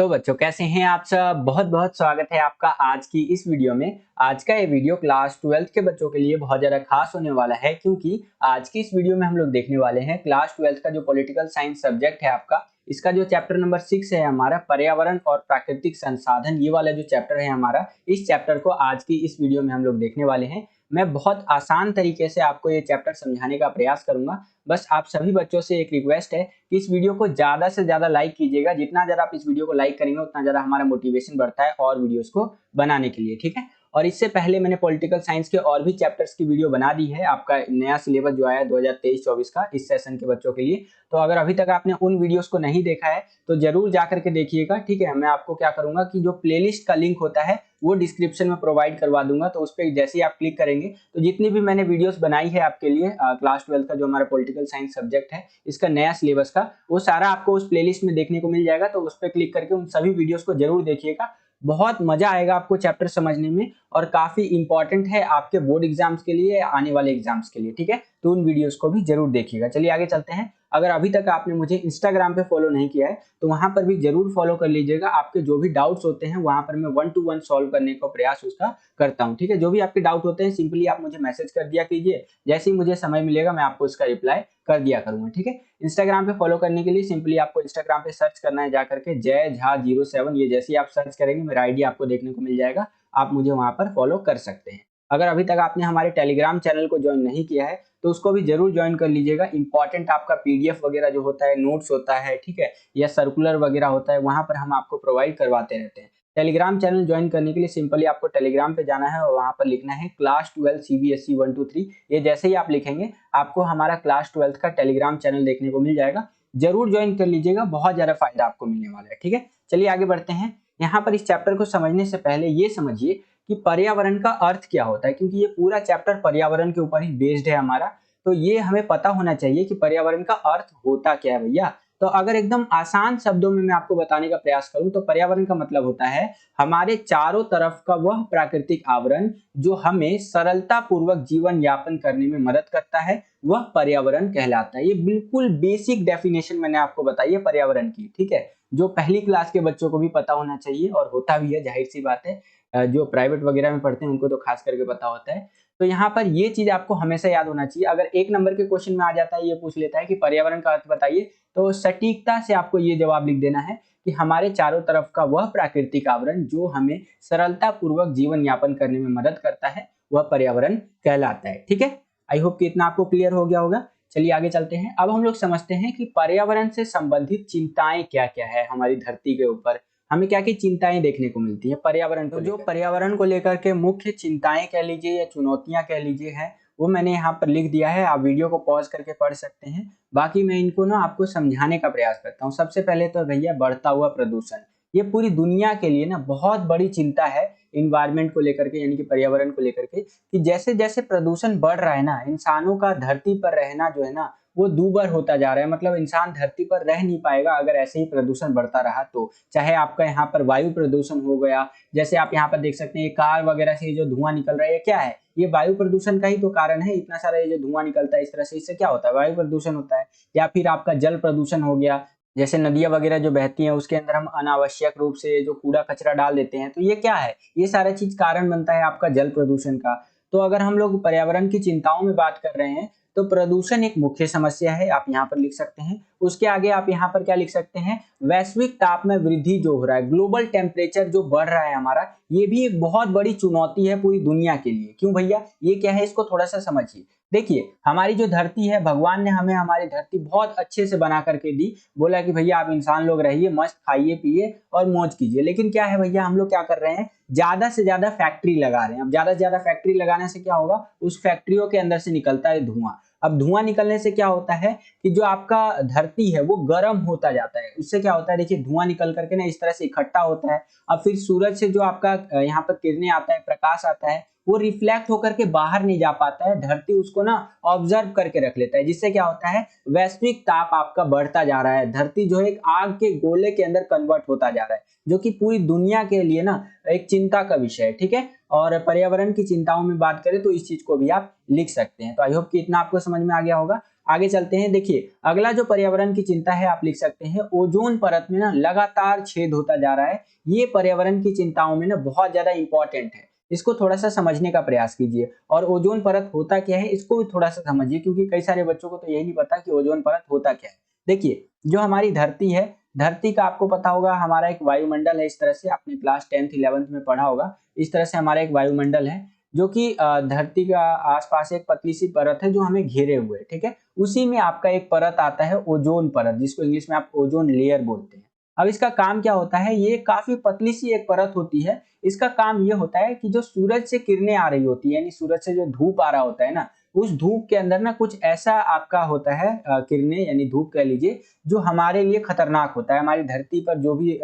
तो बच्चों कैसे हैं आप सब। बहुत बहुत स्वागत है आपका आज की इस वीडियो में। आज का ये वीडियो क्लास 12th के बच्चों के लिए बहुत ज़्यादा खास होने वाला है, क्योंकि आज की इस वीडियो में हम लोग देखने वाले हैं क्लास 12th का जो पॉलिटिकल साइंस सब्जेक्ट है आपका, इसका जो चैप्टर नंबर 6 है हमारा पर्यावरण और प्राकृतिक संसाधन, ये वाला जो चैप्टर है हमारा, इस चैप्टर को आज की इस वीडियो में हम लोग देखने वाले हैं। मैं बहुत आसान तरीके से आपको ये चैप्टर समझाने का प्रयास करूंगा। बस आप सभी बच्चों से एक रिक्वेस्ट है कि इस वीडियो को ज़्यादा से ज़्यादा लाइक कीजिएगा। जितना ज़्यादा आप इस वीडियो को लाइक करेंगे उतना ज़्यादा हमारा मोटिवेशन बढ़ता है और वीडियोस को बनाने के लिए, ठीक है। और इससे पहले मैंने पॉलिटिकल साइंस के और भी चैप्टर्स की वीडियो बना दी है, आपका नया सिलेबस जो आया 2023-24 का इस सेशन के बच्चों के लिए। तो अगर अभी तक आपने उन वीडियोस को नहीं देखा है तो जरूर जा करके देखिएगा, ठीक है। मैं आपको क्या करूंगा कि जो प्लेलिस्ट का लिंक होता है वो डिस्क्रिप्शन में प्रोवाइड करवा दूंगा, तो उस पर जैसे ही आप क्लिक करेंगे तो जितनी भी मैंने वीडियोस बनाई है आपके लिए क्लास 12 का जो हमारा पॉलिटिकल साइंस सब्जेक्ट है, इसका नया सिलेबस का, वो सारा आपको उस प्लेलिस्ट में देखने को मिल जाएगा। तो उस पर क्लिक करके उन सभी वीडियोस को जरूर देखिएगा। बहुत मजा आएगा आपको चैप्टर समझने में और काफी इंपॉर्टेंट है आपके बोर्ड एग्जाम्स के लिए, आने वाले एग्जाम्स के लिए, ठीक है। तो उन वीडियोस को भी जरूर देखिएगा। चलिए आगे चलते हैं। अगर अभी तक आपने मुझे इंस्टाग्राम पे फॉलो नहीं किया है तो वहां पर भी जरूर फॉलो कर लीजिएगा। आपके जो भी डाउट्स होते हैं वहां पर मैं 1 to 1 सॉल्व करने का प्रयास उसका करता हूं, ठीक है। जो भी आपके डाउट होते हैं सिंपली आप मुझे मैसेज कर दिया कीजिए, जैसे ही मुझे समय मिलेगा मैं आपको उसका रिप्लाई कर दिया करूंगा, ठीक है। इंस्टाग्राम पे फॉलो करने के लिए सिंपली आपको इंस्टाग्राम पे सर्च करना है जाकर के जय झा 07। ये जैसे ही आप सर्च करेंगे मेरा आईडी आपको देखने को मिल जाएगा, आप मुझे वहां पर फॉलो कर सकते हैं। अगर अभी तक आपने हमारे टेलीग्राम चैनल को ज्वाइन नहीं किया है तो उसको भी जरूर ज्वाइन कर लीजिएगा। इंपॉर्टेंट आपका पीडीएफ वगैरह जो होता है, नोट्स होता है, ठीक है, या सर्कुलर वगैरह होता है, वहां पर हम आपको प्रोवाइड करवाते रहते हैं। टेलीग्राम चैनल ज्वाइन करने के लिए सिंपली आपको टेलीग्राम पे जाना है और वहां पर लिखना है क्लास 12 सीबीएसई 1 2 3। ये जैसे ही आप लिखेंगे आपको हमारा क्लास 12 का टेलीग्राम चैनल देखने को मिल जाएगा। जरूर ज्वाइन कर लीजिएगा, बहुत ज्यादा फायदा आपको मिलने वाला है, ठीक है। चलिए आगे बढ़ते हैं। यहाँ पर इस चैप्टर को समझने से पहले ये समझिए कि पर्यावरण का अर्थ क्या होता है, क्योंकि ये पूरा चैप्टर पर्यावरण के ऊपर ही बेस्ड है हमारा। तो ये हमें पता होना चाहिए कि पर्यावरण का अर्थ होता क्या है भैया। तो अगर एकदम आसान शब्दों में मैं आपको बताने का प्रयास करूं तो पर्यावरण का मतलब होता है हमारे चारों तरफ का वह प्राकृतिक आवरण जो हमें सरलता पूर्वक जीवन यापन करने में मदद करता है, वह पर्यावरण कहलाता है। ये बिल्कुल बेसिक डेफिनेशन मैंने आपको बताई है पर्यावरण की, ठीक है, जो पहली क्लास के बच्चों को भी पता होना चाहिए और होता भी है, जाहिर सी बात है। जो प्राइवेट वगैरह में पढ़ते हैं उनको तो खास करके पता होता है। तो यहाँ पर ये चीज आपको हमेशा याद होना चाहिए। अगर एक नंबर के क्वेश्चन में आ जाता है, ये पूछ लेता है कि पर्यावरण का अर्थ बताइए, तो सटीकता से आपको ये जवाब लिख देना है कि हमारे चारों तरफ का वह प्राकृतिक आवरण जो हमें सरलता पूर्वक जीवन यापन करने में मदद करता है, वह पर्यावरण कहलाता है, ठीक है। आई होप कि इतना आपको क्लियर हो गया होगा। चलिए आगे चलते हैं। अब हम लोग समझते हैं कि पर्यावरण से संबंधित चिंताएं क्या क्या है हमारी धरती के ऊपर, हमें क्या क्या चिंताएं देखने को मिलती है पर्यावरण को। जो पर्यावरण को लेकर के मुख्य चिंताएं कह लीजिए या चुनौतियां कह लीजिए है, वो मैंने यहाँ पर लिख दिया है। आप वीडियो को पॉज करके पढ़ सकते हैं, बाकी मैं इनको ना आपको समझाने का प्रयास करता हूँ। सबसे पहले तो भैया बढ़ता हुआ प्रदूषण, ये पूरी दुनिया के लिए ना बहुत बड़ी चिंता है इन्वायरमेंट को लेकर के, यानी कि पर्यावरण को लेकर के, कि जैसे जैसे प्रदूषण बढ़ रहा है ना, इंसानों का धरती पर रहना जो है ना वो दूभर होता जा रहा है। मतलब इंसान धरती पर रह नहीं पाएगा अगर ऐसे ही प्रदूषण बढ़ता रहा तो। चाहे आपका यहाँ पर वायु प्रदूषण हो गया, जैसे आप यहाँ पर देख सकते हैं कार वगैरह से जो धुआं निकल रहा है, ये क्या है, ये वायु प्रदूषण का ही तो कारण है। इतना सारा ये जो धुआं निकलता है इस तरह से, इससे क्या होता है, वायु प्रदूषण होता है। या फिर आपका जल प्रदूषण हो गया, जैसे नदियां वगैरह जो बहती हैं उसके अंदर हम अनावश्यक रूप से जो कूड़ा कचरा डाल देते हैं, तो ये क्या है, ये सारा चीज कारण बनता है आपका जल प्रदूषण का। तो अगर हम लोग पर्यावरण की चिंताओं में बात कर रहे हैं तो प्रदूषण एक मुख्य समस्या है, आप यहाँ पर लिख सकते हैं। उसके आगे आप यहाँ पर क्या लिख सकते हैं, वैश्विक ताप में वृद्धि जो हो रहा है, ग्लोबल टेम्परेचर जो बढ़ रहा है हमारा, ये भी एक बहुत बड़ी चुनौती है पूरी दुनिया के लिए। क्यों भैया, ये क्या है, इसको थोड़ा सा समझिए। देखिए हमारी जो धरती है, भगवान ने हमें हमारी धरती बहुत अच्छे से बना करके दी, बोला कि भैया आप इंसान लोग रहिए, मस्त खाइए पिए और मौज कीजिए। लेकिन क्या है भैया, हम लोग क्या कर रहे हैं, ज्यादा से ज्यादा फैक्ट्री लगा रहे हैं। अब ज्यादा से ज्यादा फैक्ट्री लगाने से क्या होगा, उस फैक्ट्रियों के अंदर से निकलता है धुआं। अब धुआं निकलने से क्या होता है कि जो आपका धरती है वो गर्म होता जाता है। उससे क्या होता है, देखिए धुआं निकल करके ना इस तरह से इकट्ठा होता है। अब फिर सूरज से जो आपका यहाँ पर किरणें आता है, प्रकाश आता है, वो रिफ्लेक्ट होकर के बाहर नहीं जा पाता है, धरती उसको ना ऑब्जर्व करके रख लेता है। जिससे क्या होता है, वैश्विक ताप आपका बढ़ता जा रहा है, धरती जो है एक आग के गोले के अंदर कन्वर्ट होता जा रहा है, जो कि पूरी दुनिया के लिए ना एक चिंता का विषय है, ठीक है। और पर्यावरण की चिंताओं में बात करें तो इस चीज को भी आप लिख सकते हैं। तो आई होप कि इतना आपको समझ में आ गया होगा। आगे चलते हैं। देखिए अगला जो पर्यावरण की चिंता है आप लिख सकते हैं ओजोन परत में ना लगातार छेद होता जा रहा है। ये पर्यावरण की चिंताओं में ना बहुत ज्यादा इंपॉर्टेंट है, इसको थोड़ा सा समझने का प्रयास कीजिए। और ओजोन परत होता क्या है इसको भी थोड़ा सा समझिए, क्योंकि कई सारे बच्चों को तो यही नहीं पता कि ओजोन परत होता क्या है। देखिए जो हमारी धरती है, धरती का आपको पता होगा हमारा एक वायुमंडल है, इस तरह से आपने क्लास 10th 11th में पढ़ा होगा। इस तरह से हमारा एक वायुमंडल है जो कि धरती का आसपास एक पतली सी परत है जो हमें घेरे हुए है, ठीक है। उसी में आपका एक परत आता है ओजोन परत, जिसको इंग्लिश में आप ओजोन लेयर बोलते हैं। अब इसका काम क्या होता है, ये काफी पतली सी एक परत होती है। इसका काम ये होता है कि जो सूरज से किरणें आ रही होती है, यानी सूरज से जो धूप आ रहा होता है ना, उस धूप के अंदर ना कुछ ऐसा आपका होता है किरणें यानी धूप कह लीजिए, जो हमारे लिए खतरनाक होता है। हमारी धरती पर जो भी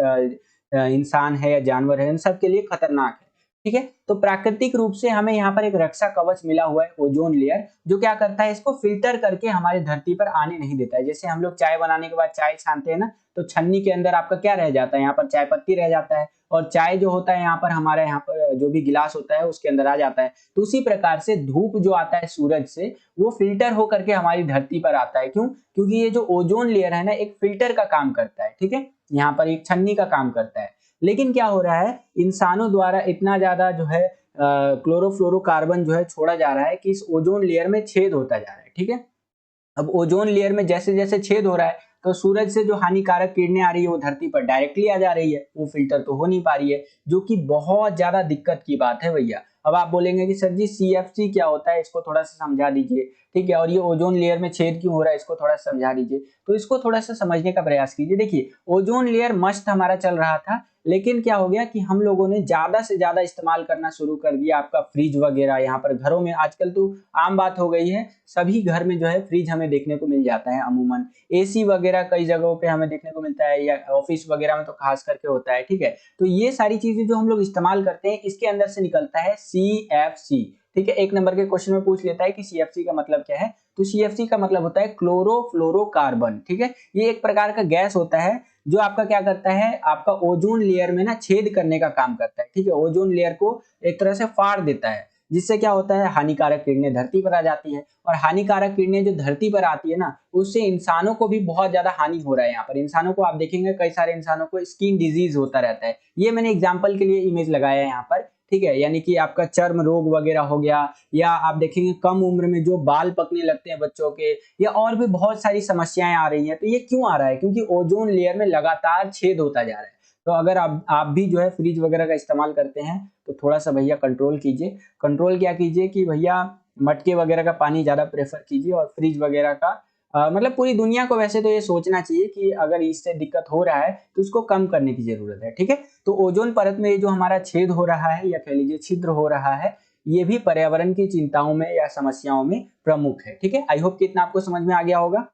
इंसान है या जानवर है, इन सब के लिए खतरनाक है, ठीक है। तो प्राकृतिक रूप से हमें यहाँ पर एक रक्षा कवच मिला हुआ है ओजोन लेयर, जो क्या करता है इसको फिल्टर करके हमारी धरती पर आने नहीं देता है। जैसे हम लोग चाय बनाने के बाद चाय छानते हैं ना, तो छन्नी के अंदर आपका क्या रह जाता है, यहाँ पर चाय पत्ती रह जाता है, और चाय जो होता है यहाँ पर हमारे यहाँ पर जो भी गिलास होता है उसके अंदर आ जाता है। तो उसी प्रकार से धूप जो आता है सूरज से, वो फिल्टर होकर के हमारी धरती पर आता है। क्यों? क्योंकि ये जो ओजोन लेयर है ना, एक फिल्टर का काम करता है, ठीक है। यहाँ पर एक छन्नी का काम करता है। लेकिन क्या हो रहा है, इंसानों द्वारा इतना ज्यादा जो है क्लोरोफ्लोरोकार्बन जो है छोड़ा जा रहा है कि इस ओजोन लेयर में छेद होता जा रहा है, ठीक है। अब ओजोन लेयर में जैसे जैसे छेद हो रहा है, तो सूरज से जो हानिकारक किरणें आ रही है वो धरती पर डायरेक्टली आ जा रही है, वो फिल्टर तो हो नहीं पा रही है, जो कि बहुत ज्यादा दिक्कत की बात है भैया। अब आप बोलेंगे कि सर जी CFC क्या होता है, इसको थोड़ा सा समझा दीजिए, ठीक है। और ये ओजोन लेयर में छेद क्यों हो रहा है, इसको थोड़ा सा समझा दीजिए। तो इसको थोड़ा सा समझने का प्रयास कीजिए। देखिए ओजोन लेयर मस्त हमारा चल रहा था, लेकिन क्या हो गया कि हम लोगों ने ज्यादा से ज्यादा इस्तेमाल करना शुरू कर दिया। आपका फ्रिज वगैरह, यहाँ पर घरों में आजकल तो आम बात हो गई है, सभी घर में जो है फ्रिज हमें देखने को मिल जाता है अमूमन। AC वगैरह कई जगहों पे हमें देखने को मिलता है, या ऑफिस वगैरह में तो खास करके होता है, ठीक है। तो ये सारी चीजें जो हम लोग इस्तेमाल करते हैं, इसके अंदर से निकलता है CFC, ठीक है। एक नंबर के क्वेश्चन में पूछ लेता है कि CFC का मतलब क्या है, तो CFC का मतलब होता है क्लोरोफ्लोरोकार्बन, ठीक है। ये एक प्रकार का गैस होता है जो आपका क्या करता है, आपका ओजोन लेयर में ना छेद करने का काम करता है, ठीक है। ओजोन लेयर को एक तरह से फाड़ देता है, जिससे क्या होता है, हानिकारक किरणें धरती पर आ जाती है। और हानिकारक किरणें जो धरती पर आती है ना, उससे इंसानों को भी बहुत ज्यादा हानि हो रहा है। यहाँ पर इंसानों को आप देखेंगे कई सारे इंसानों को स्किन डिजीज होता रहता है। ये मैंने एग्जाम्पल के लिए इमेज लगाया है यहाँ पर, ठीक है। यानी कि आपका चर्म रोग वगैरह हो गया, या आप देखेंगे कम उम्र में जो बाल पकने लगते हैं बच्चों के, या और भी बहुत सारी समस्याएं आ रही हैं। तो ये क्यों आ रहा है, क्योंकि ओजोन लेयर में लगातार छेद होता जा रहा है। तो अगर आप भी जो है फ्रिज वगैरह का इस्तेमाल करते हैं, तो थोड़ा सा भैया कंट्रोल कीजिए। कंट्रोल क्या कीजिए कि भैया मटके वगैरह का पानी ज्यादा प्रेफर कीजिए, और फ्रिज वगैरह का मतलब पूरी दुनिया को वैसे तो ये सोचना चाहिए कि अगर इससे दिक्कत हो रहा है तो उसको कम करने की जरूरत है, ठीक है। तो ओजोन परत में ये जो हमारा छेद हो रहा है, या कह लीजिए छिद्र हो रहा है, ये भी पर्यावरण की चिंताओं में या समस्याओं में प्रमुख है, ठीक है। आई होप कि इतना आपको समझ में आ गया होगा।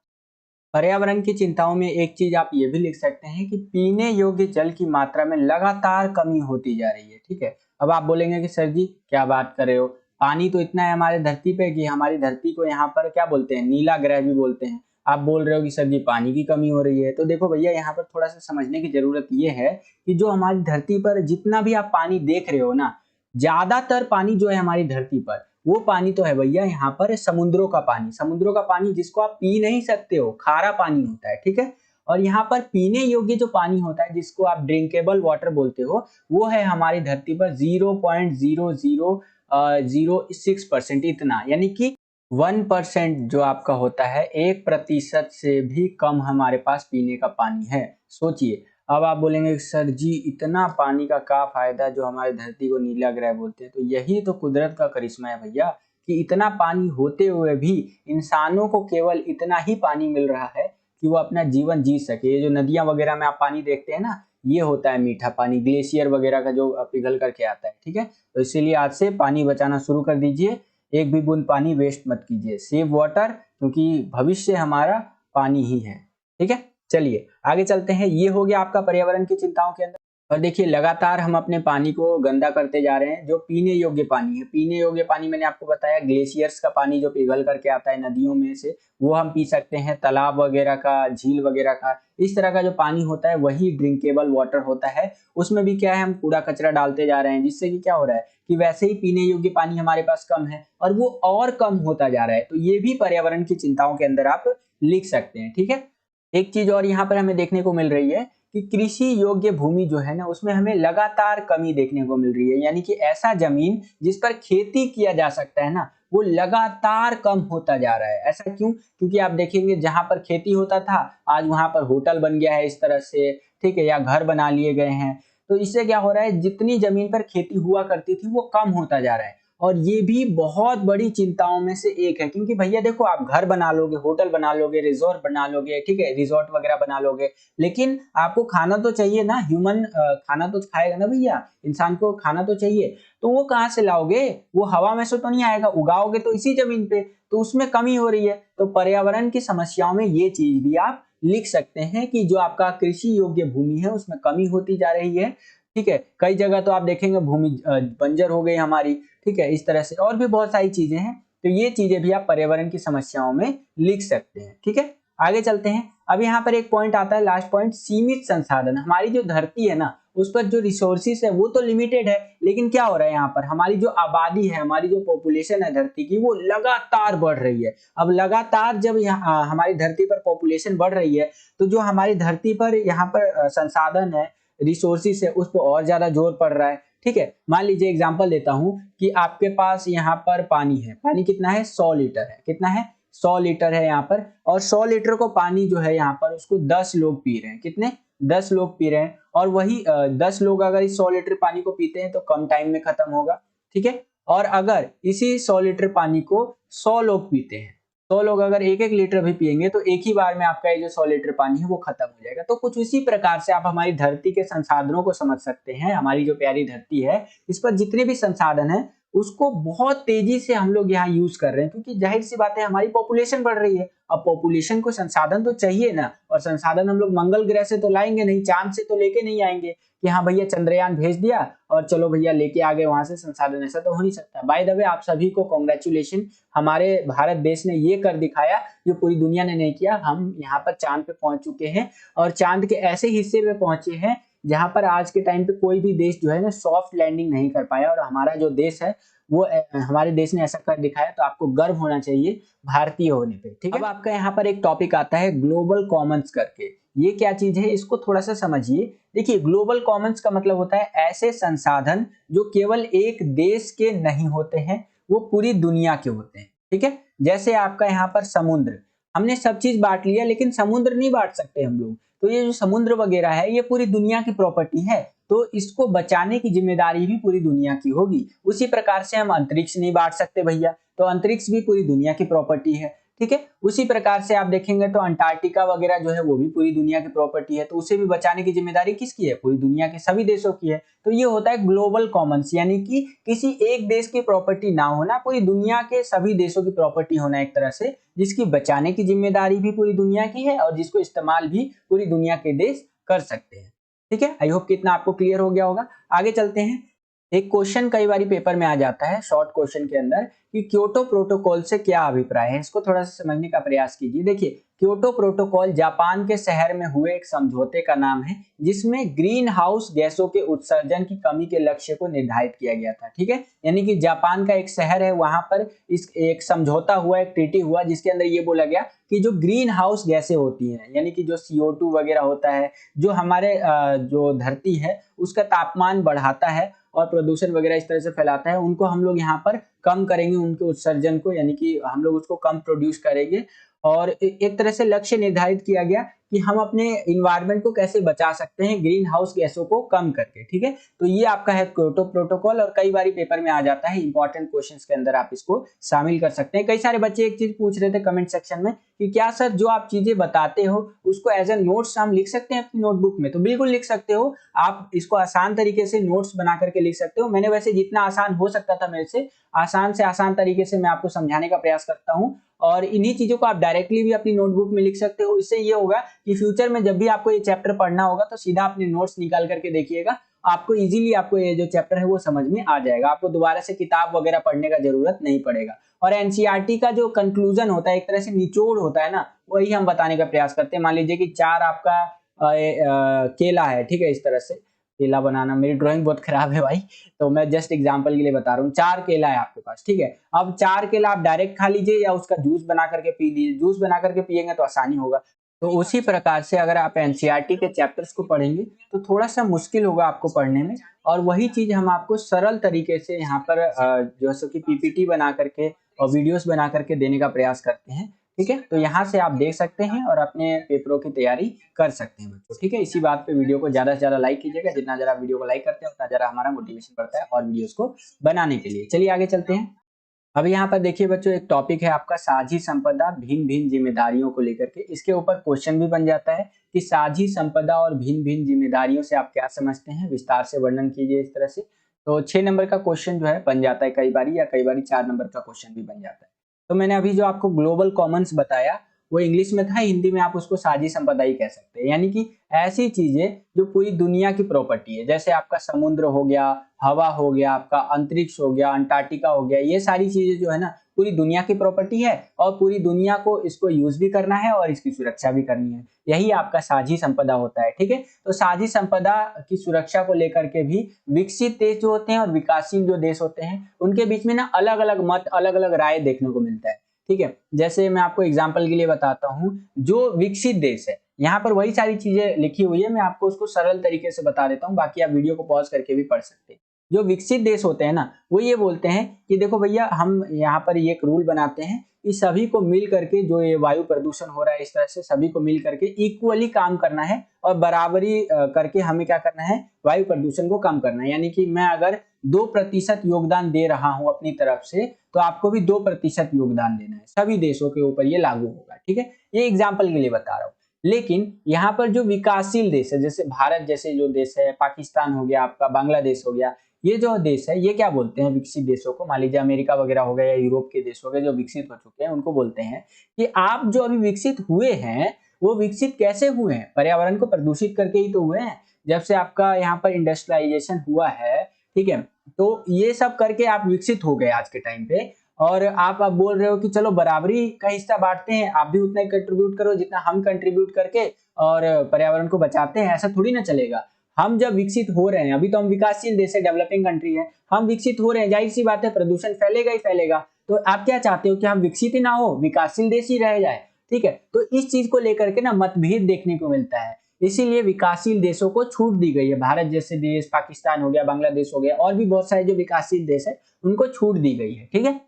पर्यावरण की चिंताओं में एक चीज आप ये भी लिख सकते हैं कि पीने योग्य जल की मात्रा में लगातार कमी होती जा रही है, ठीक है। अब आप बोलेंगे कि सर जी क्या बात कर रहे हो, पानी तो इतना है हमारे धरती पे कि हमारी धरती को यहाँ पर क्या बोलते हैं, नीला ग्रह भी बोलते हैं। आप बोल रहे हो कि सर जी पानी की कमी हो रही है। तो देखो भैया यहाँ पर थोड़ा सा समझने की जरूरत ये है कि जो हमारी धरती पर जितना भी आप पानी देख रहे हो ना, ज्यादातर पानी जो है हमारी धरती पर, वो पानी तो है भैया यहाँ पर समुद्रों का पानी। समुद्रों का पानी जिसको आप पी नहीं सकते हो, खारा पानी होता है, ठीक है। और यहाँ पर पीने योग्य जो पानी होता है, जिसको आप ड्रिंकेबल वाटर बोलते हो, वो है हमारी धरती पर 0.0006%, इतना, यानी कि 1% जो आपका होता है, 1% से भी कम हमारे पास पीने का पानी है। सोचिए। अब आप बोलेंगे सर जी इतना पानी का क्या फायदा जो हमारी धरती को नीला ग्रह बोलते हैं। तो यही तो कुदरत का करिश्मा है भैया, कि इतना पानी होते हुए भी इंसानों को केवल इतना ही पानी मिल रहा है कि वो अपना जीवन जी सके। ये जो नदियां वगैरह में आप पानी देखते हैं ना, ये होता है मीठा पानी, ग्लेशियर वगैरह का जो पिघल करके आता है, ठीक है। तो इसीलिए आज से पानी बचाना शुरू कर दीजिए, एक भी बूंद पानी वेस्ट मत कीजिए। सेव वाटर, क्योंकि भविष्य हमारा पानी ही है, ठीक है। चलिए आगे चलते हैं। ये हो गया आपका पर्यावरण की चिंताओं के अंदर। और देखिए लगातार हम अपने पानी को गंदा करते जा रहे हैं। जो पीने योग्य पानी है, पीने योग्य पानी मैंने आपको बताया ग्लेशियर्स का पानी जो पिघल करके आता है नदियों में से, वो हम पी सकते हैं। तालाब वगैरह का, झील वगैरह का, इस तरह का जो पानी होता है वही ड्रिंकेबल वाटर होता है। उसमें भी क्या है, हम कूड़ा कचरा डालते जा रहे हैं, जिससे कि क्या हो रहा है कि वैसे ही पीने योग्य पानी हमारे पास कम है और वो और कम होता जा रहा है। तो ये भी पर्यावरण की चिंताओं के अंदर आप लिख सकते हैं। ठीक है, एक चीज और यहाँ पर हमें देखने को मिल रही है कि कृषि योग्य भूमि जो है ना, उसमें हमें लगातार कमी देखने को मिल रही है। यानी कि ऐसा जमीन जिस पर खेती किया जा सकता है ना, वो लगातार कम होता जा रहा है। ऐसा क्यों? क्योंकि आप देखेंगे जहां पर खेती होता था, आज वहां पर होटल बन गया है इस तरह से, ठीक है, या घर बना लिए गए हैं। तो इससे क्या हो रहा है, जितनी जमीन पर खेती हुआ करती थी वो कम होता जा रहा है। और ये भी बहुत बड़ी चिंताओं में से एक है, क्योंकि भैया देखो, आप घर बना लोगे, होटल बना लोगे, रिजॉर्ट बना लोगे, ठीक है, रिजॉर्ट वगैरह बना लोगे, लेकिन आपको खाना तो चाहिए ना। ह्यूमन खाना तो खाएगा ना भैया, इंसान को खाना तो चाहिए। तो वो कहाँ से लाओगे? वो हवा में से तो नहीं आएगा, उगाओगे तो इसी जमीन पे। तो उसमें कमी हो रही है। तो पर्यावरण की समस्याओं में ये चीज भी आप लिख सकते हैं कि जो आपका कृषि योग्य भूमि है उसमें कमी होती जा रही है। ठीक है, कई जगह तो आप देखेंगे भूमि बंजर हो गई हमारी। ठीक है, इस तरह से और भी बहुत सारी चीजें हैं। तो ये चीजें भी आप पर्यावरण की समस्याओं में लिख सकते हैं। ठीक है, आगे चलते हैं। अब यहाँ पर एक पॉइंट आता है, लास्ट पॉइंट, सीमित संसाधन। हमारी जो धरती है ना, उस पर जो रिसोर्सिस है वो तो लिमिटेड है, लेकिन क्या हो रहा है यहाँ पर, हमारी जो आबादी है, हमारी जो पॉपुलेशन है धरती की, वो लगातार बढ़ रही है। अब लगातार जब यहाँ हमारी धरती पर पॉपुलेशन बढ़ रही है, तो जो हमारी धरती पर यहाँ पर संसाधन है, रिसोर्सिस है, उस पर और ज्यादा जोर पड़ रहा है। ठीक है, मान लीजिए एग्जांपल देता हूं कि आपके पास यहाँ पर पानी है। पानी कितना है? 100 लीटर है। कितना है? 100 लीटर है यहाँ पर। और 100 लीटर को पानी जो है यहाँ पर, उसको 10 लोग पी रहे हैं। कितने? 10 लोग पी रहे हैं। और वही 10 लोग अगर इस 100 लीटर पानी को पीते हैं तो कम टाइम में खत्म होगा। ठीक है, और अगर इसी 100 लीटर पानी को 100 लोग पीते हैं, 100 लोग अगर एक एक लीटर भी पिएंगे, तो एक ही बार में आपका ये जो 100 लीटर पानी है वो खत्म हो जाएगा। तो कुछ इसी प्रकार से आप हमारी धरती के संसाधनों को समझ सकते हैं। हमारी जो प्यारी धरती है, इस पर जितने भी संसाधन है, उसको बहुत तेजी से हम लोग यहाँ यूज कर रहे हैं, क्योंकि जाहिर सी बात है हमारी पॉपुलेशन बढ़ रही है। अब पॉपुलेशन को संसाधन तो चाहिए ना, और संसाधन हम लोग मंगल ग्रह से तो लाएंगे नहीं, चांद से तो लेके नहीं आएंगे कि हाँ भैया चंद्रयान भेज दिया और चलो भैया लेके आ गए वहां से संसाधन। ऐसा तो हो नहीं सकता। बाय द वे, आप सभी को कॉन्ग्रेचुलेशन, हमारे भारत देश ने ये कर दिखाया जो पूरी दुनिया ने नहीं किया। हम यहाँ पर चांद पे पहुंच चुके हैं, और चांद के ऐसे हिस्से में पहुंचे हैं जहां पर आज के टाइम पे कोई भी देश जो है ना सॉफ्ट लैंडिंग नहीं कर पाया, और हमारा जो देश है वो हमारे देश ने ऐसा कर दिखाया। तो आपको गर्व होना चाहिए भारतीय होने पे। ठीक है, अब आपका यहाँ पर एक टॉपिक आता है ग्लोबल कॉमन्स करके। ये क्या चीज है, इसको थोड़ा सा समझिए। देखिए, ग्लोबल कॉमन्स का मतलब होता है ऐसे संसाधन जो केवल एक देश के नहीं होते हैं, वो पूरी दुनिया के होते हैं। ठीक है, जैसे आपका यहाँ पर समुद्र, हमने सब चीज बांट लिया, लेकिन समुद्र नहीं बांट सकते हम लोग। तो ये जो समुद्र वगैरह है, ये पूरी दुनिया की प्रॉपर्टी है, तो इसको बचाने की जिम्मेदारी भी पूरी दुनिया की होगी। उसी प्रकार से हम अंतरिक्ष नहीं बांट सकते भैया, तो अंतरिक्ष भी पूरी दुनिया की प्रॉपर्टी है। ठीक है, उसी प्रकार से आप देखेंगे तो अंटार्कटिका वगैरह जो है वो भी पूरी दुनिया की प्रॉपर्टी है, तो उसे भी बचाने की जिम्मेदारी किसकी है? पूरी दुनिया के सभी देशों की है। तो ये होता है ग्लोबल कॉमन्स, यानी कि किसी एक देश की प्रॉपर्टी ना होना, पूरी दुनिया के सभी देशों की प्रॉपर्टी होना एक तरह से, जिसकी बचाने की जिम्मेदारी भी पूरी दुनिया की है और जिसको इस्तेमाल भी पूरी दुनिया के देश कर सकते हैं। ठीक है, आई होप कितना आपको क्लियर हो गया होगा। आगे चलते हैं। एक क्वेश्चन कई बार पेपर में आ जाता है शॉर्ट क्वेश्चन के अंदर कि क्योटो प्रोटोकॉल से क्या अभिप्राय है। इसको थोड़ा सा समझने का प्रयास कीजिए। देखिए, क्योटो प्रोटोकॉल जापान के शहर में हुए एक समझौते का नाम है, जिसमें ग्रीन हाउस गैसों के उत्सर्जन की कमी के लक्ष्य को निर्धारित किया गया था। ठीक है, यानी कि जापान का एक शहर है, वहां पर इस एक समझौता हुआ, एक ट्रीटी हुआ, जिसके अंदर ये बोला गया कि जो ग्रीन हाउस गैसें होती हैं, यानी कि जो CO2 वगैरह होता है, जो हमारे जो धरती है उसका तापमान बढ़ाता है और प्रदूषण वगैरह इस तरह से फैलाता है, उनको हम लोग यहाँ पर कम करेंगे, उनके उत्सर्जन को, यानी कि हम लोग उसको कम प्रोड्यूस करेंगे। और एक तरह से लक्ष्य निर्धारित किया गया कि हम अपने इन्वायरमेंट को कैसे बचा सकते हैं ग्रीन हाउस गैसों को कम करके। ठीक है, तो ये आपका है क्योटो प्रोटोकॉल, और कई बार पेपर में आ जाता है, इंपॉर्टेंट क्वेश्चंस के अंदर आप इसको शामिल कर सकते हैं। कई सारे बच्चे एक चीज पूछ रहे थे कमेंट सेक्शन में कि क्या सर जो आप चीजें बताते हो उसको एज ए नोट्स हम लिख सकते हैं अपनी नोटबुक में? तो बिल्कुल लिख सकते हो। आप इसको आसान तरीके से नोट्स बना करके लिख सकते हो। मैंने वैसे जितना आसान हो सकता था मेरे से आसान तरीके से मैं आपको समझाने का प्रयास करता हूँ, और इन्हीं चीजों को आप डायरेक्टली भी अपनी नोटबुक में लिख सकते हो। इससे ये होगा कि फ्यूचर में जब भी आपको ये चैप्टर पढ़ना होगा तो सीधा अपने नोट्स निकाल करके देखिएगा, आपको इजीली आपको ये जो चैप्टर है वो समझ में आ जाएगा, आपको दोबारा से किताब वगैरह पढ़ने का जरूरत नहीं पड़ेगा। और एनसीईआरटी का जो कंक्लूजन होता है, एक तरह से निचोड़ होता है ना, वही हम बताने का प्रयास करते हैं। मान लीजिए कि 4 आपका केला है, ठीक है, इस तरह से केला बनाना, मेरी ड्राइंग बहुत खराब है भाई, तो मैं जस्ट एग्जांपल के लिए बता रहा हूँ। 4 केला है आपके पास, ठीक है। अब 4 केला आप डायरेक्ट खा लीजिए या उसका जूस बना करके पी लीजिए, जूस बना करके पिएंगे तो आसानी होगा। तो उसी प्रकार से अगर आप एनसीईआरटी के चैप्टर्स को पढ़ेंगे तो थोड़ा सा मुश्किल होगा आपको पढ़ने में, और वही चीज हम आपको सरल तरीके से यहाँ पर जो है कि पीपीटी बना करके और वीडियोस बना करके देने का प्रयास करते हैं, ठीक है। तो यहाँ से आप देख सकते हैं और अपने पेपरों की तैयारी कर सकते हैं बच्चों, ठीक है। इसी बात पे वीडियो को ज्यादा से ज्यादा लाइक कीजिएगा, जितना ज्यादा वीडियो को लाइक करते हैं उतना ज्यादा हमारा मोटिवेशन बढ़ता है और वीडियोस को बनाने के लिए। चलिए आगे चलते हैं। अब यहाँ पर देखिए बच्चों, एक टॉपिक है आपका साझी संपदा भिन्न भिन्न जिम्मेदारियों को लेकर के। इसके ऊपर क्वेश्चन भी बन जाता है कि साझी संपदा और भिन्न भिन्न जिम्मेदारियों से आप क्या समझते हैं, विस्तार से वर्णन कीजिए इस तरह से। तो 6 नंबर का क्वेश्चन जो है बन जाता है कई बारी, या कई बारी 4 नंबर का क्वेश्चन भी बन जाता है। तो मैंने अभी जो आपको ग्लोबल कॉमन्स बताया वो इंग्लिश में था, हिंदी में आप उसको साझी संपदा ही कह सकते हैं। यानी कि ऐसी चीजें जो पूरी दुनिया की प्रॉपर्टी है, जैसे आपका समुद्र हो गया, हवा हो गया, आपका अंतरिक्ष हो गया, अंटार्कटिका हो गया, ये सारी चीजें जो है ना पूरी दुनिया की प्रॉपर्टी है, और पूरी दुनिया को इसको यूज भी करना है और इसकी सुरक्षा भी करनी है। यही आपका साझी संपदा होता है, ठीक है। तो साझी संपदा की सुरक्षा को लेकर के भी विकसित देश जो होते हैं और विकासशील जो देश होते हैं उनके बीच में ना अलग अलग मत, अलग अलग राय देखने को मिलता है, ठीक है। जैसे मैं आपको एग्जाम्पल के लिए बताता हूँ, जो विकसित देश है यहाँ पर वही सारी चीजें लिखी हुई है, मैं आपको उसको सरल तरीके से बता देता हूँ, बाकी आप वीडियो को पॉज करके भी पढ़ सकते हैं। जो विकसित देश होते हैं ना, वो ये बोलते हैं कि देखो भैया, हम यहाँ पर ये एक रूल बनाते हैं कि सभी को मिल करके जो ये वायु प्रदूषण हो रहा है इस तरह से सभी को मिल करके इक्वली काम करना है, और बराबरी करके हमें क्या करना है, वायु प्रदूषण को कम करना है। यानी कि मैं अगर 2% योगदान दे रहा हूं अपनी तरफ से, तो आपको भी 2% योगदान देना है। सभी देशों के ऊपर ये लागू होगा, ठीक है। ये एग्जाम्पल के लिए बता रहा हूँ। लेकिन यहाँ पर जो विकासशील देश है, जैसे भारत जैसे जो देश है, पाकिस्तान हो गया आपका, बांग्लादेश हो गया, ये जो देश है ये क्या बोलते हैं विकसित देशों को, मान लीजिए अमेरिका वगैरह हो गया या यूरोप के देश हो गए जो विकसित हो चुके हैं, उनको बोलते हैं कि आप जो अभी विकसित हुए हैं वो विकसित कैसे हुए हैं, पर्यावरण को प्रदूषित करके ही तो हुए हैं। जब से आपका यहाँ पर इंडस्ट्रियलाइजेशन हुआ है, ठीक है, तो ये सब करके आप विकसित हो गए आज के टाइम पे, और आप अब बोल रहे हो कि चलो बराबरी का हिस्सा बांटते हैं, आप भी उतना ही कंट्रीब्यूट करो जितना हम कंट्रीब्यूट करके और पर्यावरण को बचाते हैं। ऐसा थोड़ी ना चलेगा। हम जब विकसित हो रहे हैं, अभी तो हम विकासशील देश है, डेवलपिंग कंट्री है, हम विकसित हो रहे हैं, जाहिर सी बात है प्रदूषण फैलेगा ही फैलेगा। तो आप क्या चाहते हो कि हम विकसित ही ना हो, विकासशील देश ही रह जाए, ठीक है। तो इस चीज को लेकर के ना मतभेद देखने को मिलता है, इसीलिए विकासशील देशों को छूट दी गई है। भारत जैसे देश, पाकिस्तान हो गया, बांग्लादेश हो गया, और भी बहुत सारे जो विकासशील देश है उनको छूट दी गई है, ठीक है।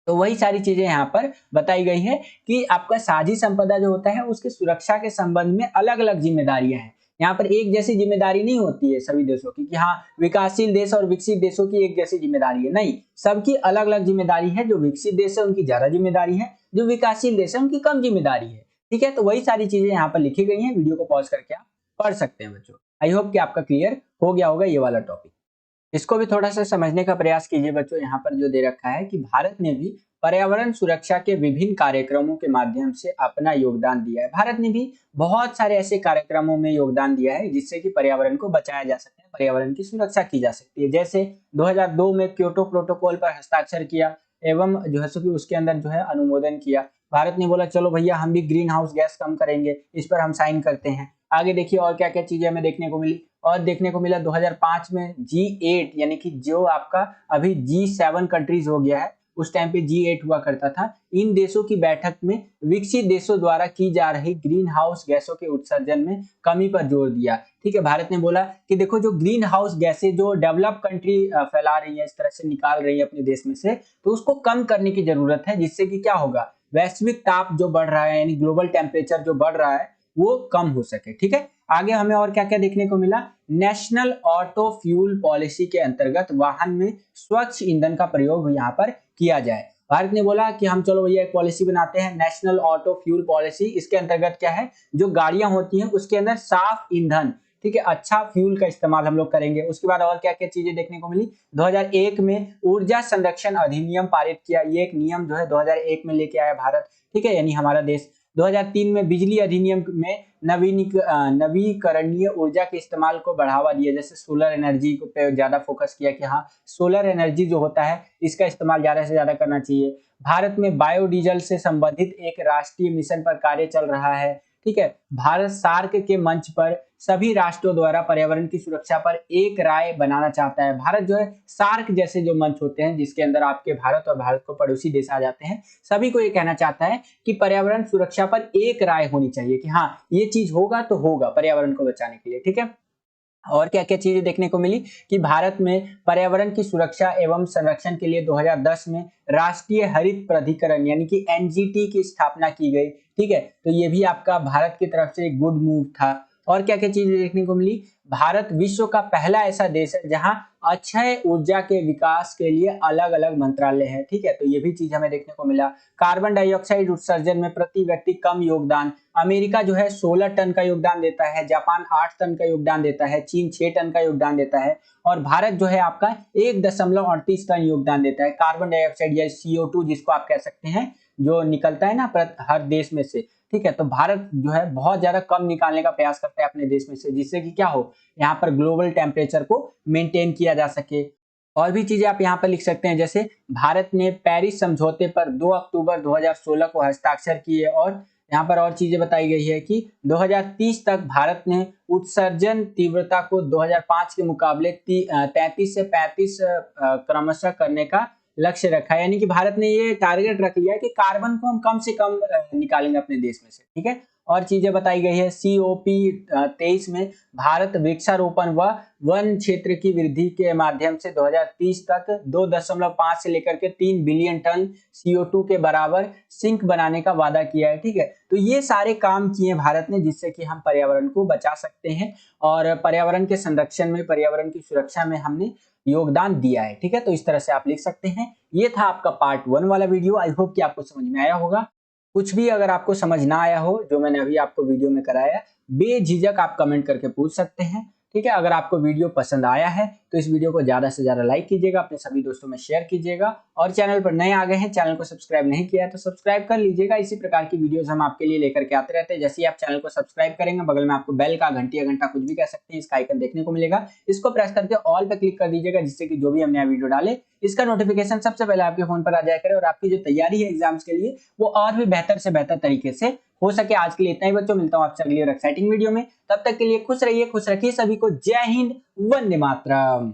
तो वही सारी चीजें यहाँ पर बताई गई है कि आपका साझी संपदा जो होता है उसके सुरक्षा के संबंध में अलग अलग जिम्मेदारियां हैं। यहाँ पर एक जैसी जिम्मेदारी नहीं होती है सभी देशों की कि हाँ विकासशील देश और विकसित देशों की एक जैसी जिम्मेदारी है, नहीं, सबकी अलग अलग जिम्मेदारी है। जो विकसित देश है उनकी ज्यादा जिम्मेदारी है, जो विकासशील देश है उनकी कम जिम्मेदारी है, ठीक है। तो वही सारी चीजें यहाँ पर लिखी गई है, वीडियो को पॉज करके आप पढ़ सकते हैं बच्चों। आई होप कि आपका क्लियर हो गया होगा ये वाला टॉपिक। इसको भी थोड़ा सा समझने का प्रयास कीजिए बच्चों। यहाँ पर जो दे रखा है कि भारत ने भी पर्यावरण सुरक्षा के विभिन्न कार्यक्रमों के माध्यम से अपना योगदान दिया है। भारत ने भी बहुत सारे ऐसे कार्यक्रमों में योगदान दिया है जिससे कि पर्यावरण को बचाया जा सकता है, पर्यावरण की सुरक्षा की जा सकती है। जैसे 2002 में क्योटो प्रोटोकॉल पर हस्ताक्षर किया एवं जो है सो कि उसके अंदर जो है अनुमोदन किया। भारत ने बोला चलो भैया हम भी ग्रीन हाउस गैस कम करेंगे, इस पर हम साइन करते हैं। आगे देखिए और क्या क्या चीजें हमें देखने को मिली, और देखने को मिला 2005 में G8 यानी कि जो आपका अभी G7 कंट्रीज हो गया है, उस टाइम पे G8 हुआ करता था। इन देशों की बैठक में विकसित देशों द्वारा की जा रही ग्रीन हाउस गैसों के उत्सर्जन में कमी पर जोर दिया, ठीक है। भारत ने बोला कि देखो जो ग्रीन हाउस गैसें जो डेवलप कंट्री फैला रही है, इस तरह से निकाल रही है अपने देश में से, तो उसको कम करने की जरूरत है, जिससे कि क्या होगा, वैश्विक ताप जो बढ़ रहा है यानी ग्लोबल टेम्परेचर जो बढ़ रहा है वो कम हो सके, ठीक है। आगे हमें और क्या क्या देखने को मिला, नेशनल ऑटो फ्यूल पॉलिसी के अंतर्गत वाहन में स्वच्छ ईंधन का प्रयोग यहाँ पर किया जाए। भारत ने बोला कि हम चलो भैया एक पॉलिसी बनाते हैं, नेशनल ऑटो फ्यूल पॉलिसी। इसके अंतर्गत क्या है, जो गाड़ियां होती हैं उसके अंदर साफ ईंधन, ठीक है, अच्छा फ्यूल का इस्तेमाल हम लोग करेंगे। उसके बाद और क्या क्या चीजें देखने को मिली, 2001 में ऊर्जा संरक्षण अधिनियम पारित किया। ये एक नियम जो है 2001 में लेके आया भारत, ठीक है, यानी हमारा देश। 2003 में बिजली अधिनियम में नवीकरणीय ऊर्जा के इस्तेमाल को बढ़ावा दिया, जैसे सोलर एनर्जी पे ज्यादा फोकस किया कि हाँ सोलर एनर्जी जो होता है इसका इस्तेमाल ज्यादा से ज्यादा करना चाहिए। भारत में बायोडीजल से संबंधित एक राष्ट्रीय मिशन पर कार्य चल रहा है। ठीक है, भारत सार्क के मंच पर सभी राष्ट्रों द्वारा पर्यावरण की सुरक्षा पर एक राय बनाना चाहता है। भारत जो है सार्क जैसे जो मंच होते हैं जिसके अंदर आपके भारत और भारत को पड़ोसी देश आ जाते हैं, सभी को ये कहना चाहता है कि पर्यावरण सुरक्षा पर एक राय होनी चाहिए कि हाँ ये चीज होगा तो होगा पर्यावरण को बचाने के लिए। ठीक है, और क्या क्या चीजें देखने को मिली कि भारत में पर्यावरण की सुरक्षा एवं संरक्षण के लिए 2010 में राष्ट्रीय हरित प्राधिकरण यानी कि एनजीटी की स्थापना की गई। ठीक है, तो ये भी आपका भारत की तरफ से एक गुड मूव था। और क्या क्या चीजें देखने को मिली, भारत विश्व का पहला ऐसा देश है जहां अक्षय ऊर्जा के विकास के लिए अलग अलग मंत्रालय है। ठीक है, तो ये भी चीज हमें देखने को मिला। कार्बन डाइऑक्साइड उत्सर्जन में प्रति व्यक्ति कम योगदान, अमेरिका जो है 16 टन का योगदान देता है, जापान 8 टन का योगदान देता है, चीन 6 टन का योगदान देता है और भारत जो है आपका 1.38 टन योगदान देता है कार्बन डाइऑक्साइड या CO2 जिसको आप कह सकते हैं जो निकलता है ना हर देश में से। ठीक है, तो भारत जो है बहुत ज्यादा कम निकालने का प्रयास करता है अपने देश में से, जिससे कि क्या हो यहाँ पर ग्लोबल टेम्परेचर को मेंटेन किया जा सके। और भी चीजें आप यहाँ पर लिख सकते हैं, जैसे भारत ने पेरिस समझौते पर 2 अक्टूबर 2016 को हस्ताक्षर किए और यहाँ पर और चीजें बताई गई है कि 2030 तक भारत ने उत्सर्जन तीव्रता को 2005 के मुकाबले 33 से 35 क्रमशः करने का लक्ष्य रखा है। यानी कि भारत ने ये टारगेट रख लिया है कि कार्बन को हम कम से कम निकालेंगे अपने देश में से। ठीक है, और चीजें बताई गई है COP 23 में भारत वृक्षारोपण व वन क्षेत्र की वृद्धि के माध्यम से 2030 तक 2.5 से लेकर के 3 बिलियन टन CO2 के बराबर सिंक बनाने का वादा किया है। ठीक है, तो ये सारे काम किए भारत ने जिससे कि हम पर्यावरण को बचा सकते हैं और पर्यावरण के संरक्षण में पर्यावरण की सुरक्षा में हमने योगदान दिया है। ठीक है, तो इस तरह से आप लिख सकते हैं। ये था आपका पार्ट 1 वाला वीडियो। आई होप कि आपको समझ में आया होगा। कुछ भी अगर आपको समझ ना आया हो जो मैंने अभी आपको वीडियो में कराया, बेझिझक आप कमेंट करके पूछ सकते हैं। ठीक है, अगर आपको वीडियो पसंद आया है तो इस वीडियो को ज्यादा से ज्यादा लाइक कीजिएगा, अपने सभी दोस्तों में शेयर कीजिएगा और चैनल पर नए आ गए हैं, चैनल को सब्सक्राइब नहीं किया है तो सब्सक्राइब कर लीजिएगा। इसी प्रकार की वीडियोस हम आपके लिए लेकर के आते रहते हैं। जैसे ही आप चैनल को सब्सक्राइब करेंगे बगल में आपको बेल का घंटी या घंटा कुछ भी कह सकते हैं इसका आइकन देखने को मिलेगा, इसको प्रेस करके ऑल पे क्लिक कर दीजिएगा जिससे कि जो भी हम नया वीडियो डाले इसका नोटिफिकेशन सबसे पहले आपके फोन पर आ जाया करे और आपकी जो तैयारी है एग्जाम्स के लिए वो और भी बेहतर से बेहतर तरीके से हो सके। आज के लिए इतना ही बच्चों, मिलता हूं आपसे अगली और एक्साइटिंग वीडियो में। तब तक के लिए खुश रहिए, खुश रखिए सभी को। जय हिंद, वंदे मातरम।